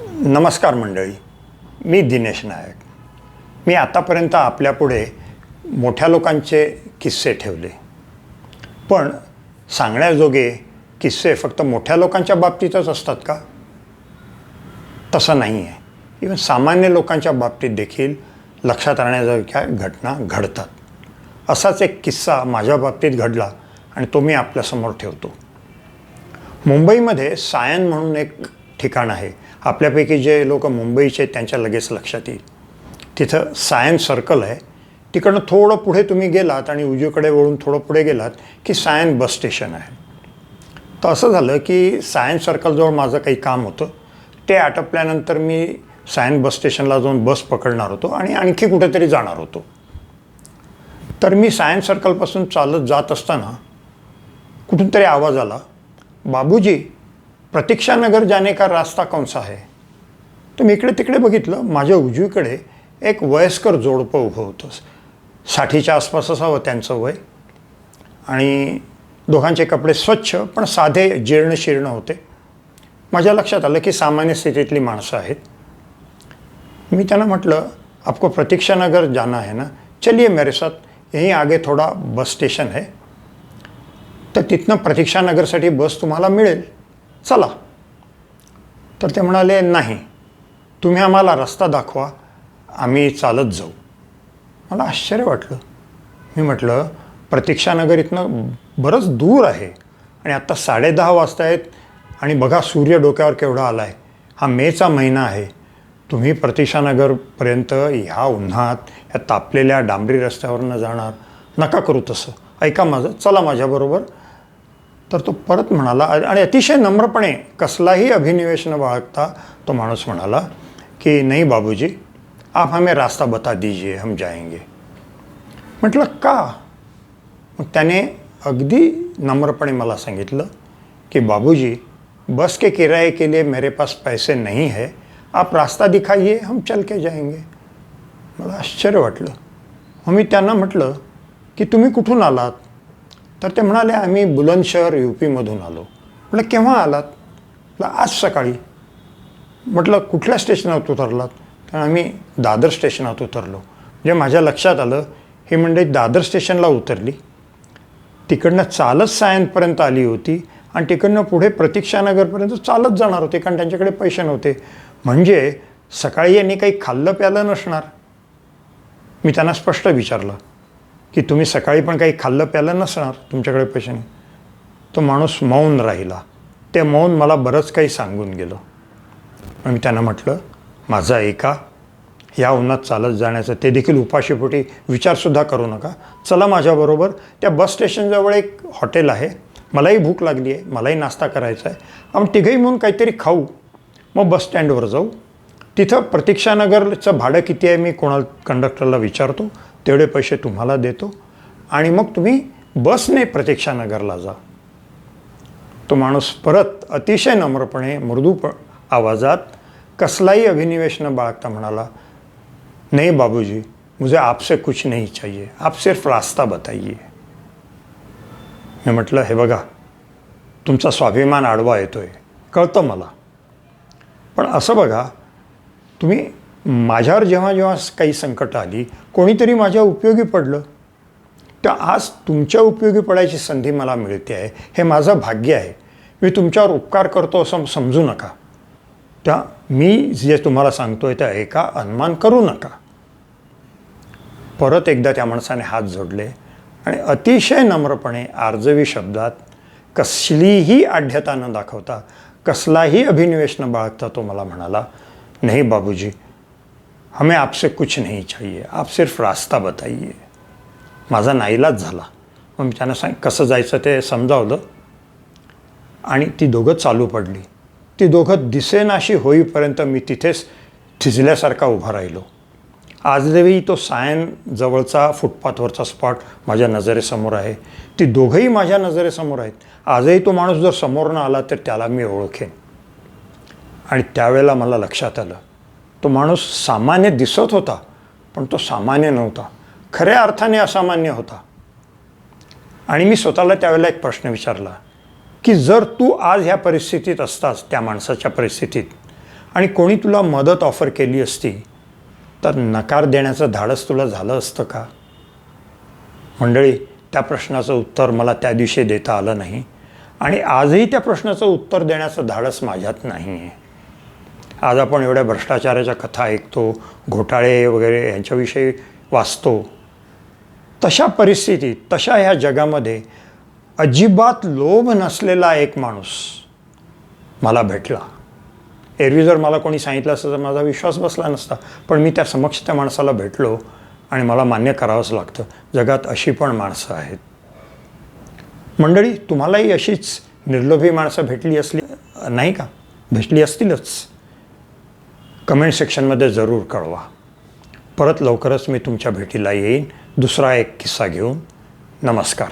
नमस्कार मंडळी, मी दिनेश नायक. मी आतापर्यंत आपल्यापुढे मोठ्या लोकांचे किस्से ठेवले, पण सांगण्याजोगे किस्से फक्त मोठ्या लोकांच्या बाबतीतच असतात का? तसं नाही आहे. इव्हन सामान्य लोकांच्या बाबतीत देखील लक्षात राहण्याजोग्या घटना घडतात. असाच एक किस्सा माझ्या बाबतीत घडला आणि तो मी आपल्यासमोर ठेवतो. मुंबईमध्ये सायन म्हणून एक ठिकाण आहे. आपल्यापैकी जे लोक मुंबईचे त्यांच्या लगेच लक्षात येईल. तिथं सायन सर्कल आहे. तिकडनं थोडं पुढे तुम्ही गेलात आणि उजवीकडे वळून थोडं पुढे गेलात की सायन बस स्टेशन आहे. तर असं झालं की सायन सर्कलजवळ माझं काही काम होतं. ते आटपल्यानंतर मी सायन बस स्टेशनला जाऊन बस पकडणार होतो आणि आणखी कुठेतरी जाणार होतो. तर मी सायन सर्कलपासून चालत जात असताना कुठून तरी आवाज आला, बाबूजी, प्रतीक्षा नगर जाने का रास्ता कौन सा है? तर मी इकडे तिकडे बघितलं. माझ्या उजवीकडे एक वयस्कर जोडपं उभं होतं. 60च्या आसपास असावं त्यांचं वय, आणि दोघांचे कपडे स्वच्छ पण साधे जीर्ण होते. माझ्या लक्षात आलं की सामान्य स्थितीतली माणसं आहेत. मी त्यांना म्हटलं, आपको प्रतीक्षा नगर जाना है ना, चलिए मेरे साथ, यहीं आगे थोडा बस स्टेशन है, तर तिथनं प्रतीक्षा नगरसाठी बस तुम्हाला मिळेल, चला. तर ते म्हणाले, नाही, तुम्ही आम्हाला रस्ता दाखवा, आम्ही चालत जाऊ. मला आश्चर्य वाटलं. मी म्हटलं, प्रतीक्षा नगर इथनं बरंच दूर आहे आणि आत्ता 10:30 वाजता आहेत आणि बघा सूर्य डोक्यावर केवढा आला आहे. हा मेचा महिना आहे. तुम्ही प्रतीक्षा नगरपर्यंत ह्या उन्हात या तापलेल्या डांबरी रस्त्यावरनं जाणार? नका करू तसं, ऐका माझं, चला माझ्याबरोबर. तर तो परत म्हणाला आणि अतिशय नम्रपणे, कसलाही अभिनिवेश न बाळगता तो माणूस म्हणाला की नहीं बाबूजी, आप हमें रास्ता बता दीजिए, हम जाएंगे. म्हटलं, का? मग त्याने अगदी नम्रपणे मला सांगितलं की बाबूजी, बस के किराए के लिए मेरे पास पैसे नहीं है, आप रास्ता दिखाइए, हम चल के जाएंगे. मला आश्चर्य वाटलं. मग मी त्यांना म्हटलं की तुम्ही कुठून आलात? तर ते म्हणाले, आम्ही बुलंदशहर UPमधून आलो. म्हटलं, केव्हा आलात? म्हटलं, आज सकाळी. म्हटलं, कुठल्या स्टेशनात उतरलात? तर आम्ही दादर स्टेशनात उतरलो. म्हणजे माझ्या लक्षात आलं, ही मंडळी दादर स्टेशनला उतरली, तिकडनं चालत सायनपर्यंत आली होती आणि तिकडनं पुढे प्रतीक्षानगरपर्यंत चालत जाणार होते, कारण त्यांच्याकडे पैसे नव्हते. म्हणजे सकाळी यांनी काही खाल्लं प्यालं नसणार. मी त्यांना स्पष्ट विचारलं की तुम्ही सकाळी पण काही खाल्लं प्यालं नसणार, तुमच्याकडे पैसे नाही. तो माणूस मौन राहिला. ते मौन मला बरंच काही सांगून गेलं. मग मी त्यांना म्हटलं, माझा ऐका, या उन्हात चालत जाण्याचं, ते देखील उपाशीपोटी, विचारसुद्धा करू नका. चला माझ्याबरोबर. त्या बस स्टेशनजवळ एक हॉटेल आहे, मलाही भूक लागली आहे, मलाही नाश्ता करायचा आहे. आपण तिघंही म्हणून काहीतरी खाऊ, मग बस स्टँडवर जाऊ. तिथं प्रतीक्षानगरचं भाडं किती आहे मी कोणाला कंडक्टरला विचारतो, तेवढे पैसे तुम्हाला देतो आणि मग तुम्ही बसने प्रतीक्षानगरला जा. तो माणूस परत अतिशय नम्रपणे, मृदू आवाजात, कसलाही अभिनिवेश न बाळगता म्हणाला, नहीं बाबूजी, मुझे आपसे कुछ नहीं चाहिए, आप सिर्फ रास्ता बताइए. मी म्हटलं, हे बघा, तुमचा स्वाभिमान आडवा येतोय, कळतं मला, पण असं बघा, तुम्ही माझ्यावर जेव्हा जेव्हा काही संकट आली, कोणीतरी माझ्या उपयोगी पडलं, तर आज तुमच्या उपयोगी पडायची संधी मला मिळते आहे, हे माझं भाग्य आहे. मी तुमच्यावर उपकार करतो असं समजू नका. त्या मी जे तुम्हाला सांगतोय त्या ऐका, अनुमान करू नका. परत एकदा त्या माणसाने हात जोडले आणि अतिशय नम्रपणे, आर्जवी शब्दात, कसलीही आढ्यता न दाखवता, कसलाही अभिनिवेश न बाळगता तो मला म्हणाला, नहीं बाबूजी, हमें आपसे कुछ नहीं चाहिए, आप सिर्फ रास्ता बताइए. माझा नाईलाज झाला. मग मी त्यांना कसं जायचं ते समजावलं आणि ती दोघं चालू पडली. ती दोघं दिसेनाशी होईपर्यंत मी तिथेच थिजल्यासारखा उभा राहिलो. आजही तो सायन जवळचा फुटपाथवरचा स्पॉट माझ्या नजरेसमोर आहे. ती दोघंही माझ्या नजरेसमोर आहेत. आजही तो माणूस जर समोर न आला तर त्याला मी ओळखेन. आणि त्यावेळेला मला लक्षात आलं, तो माणूस सामान्य दिसत होता, पण तो सामान्य नव्हता, खऱ्या अर्थाने असामान्य होता. आणि मी स्वतःला त्यावेळेला एक प्रश्न विचारला की जर तू आज ह्या परिस्थितीत असतास, त्या माणसाच्या परिस्थितीत, आणि कोणी तुला मदत ऑफर केली असती तर नकार देण्याचं धाडस तुला झालं असतं का? मंडळी, त्या प्रश्नाचं उत्तर मला त्या दिवशी देता आलं नाही आणि आजही त्या प्रश्नाचं उत्तर देण्याचं धाडस माझ्यात नाही आहे. आज आपण एवढ्या भ्रष्टाचाराच्या कथा ऐकतो, घोटाळे वगैरे यांच्याविषयी वाचतो. तशा परिस्थितीत, तशा ह्या जगामध्ये अजिबात लोभ नसलेला एक माणूस मला भेटला. एरवी जर मला कोणी सांगितलं असतं तर माझा विश्वास बसला नसता, पण मी त्या समक्ष त्या माणसाला भेटलो आणि मला मान्य करावंच लागतं, जगात अशी पण माणसं आहेत. मंडळी, तुम्हालाही अशीच निर्लोभी माणसं भेटली असली नाही का? भेटली असतीलच. कमेंट सेक्शनमध्ये जरूर कळवा. परत लवकरच मी तुमच्या भेटीला येईन दुसरा एक किस्सा घेऊन. नमस्कार.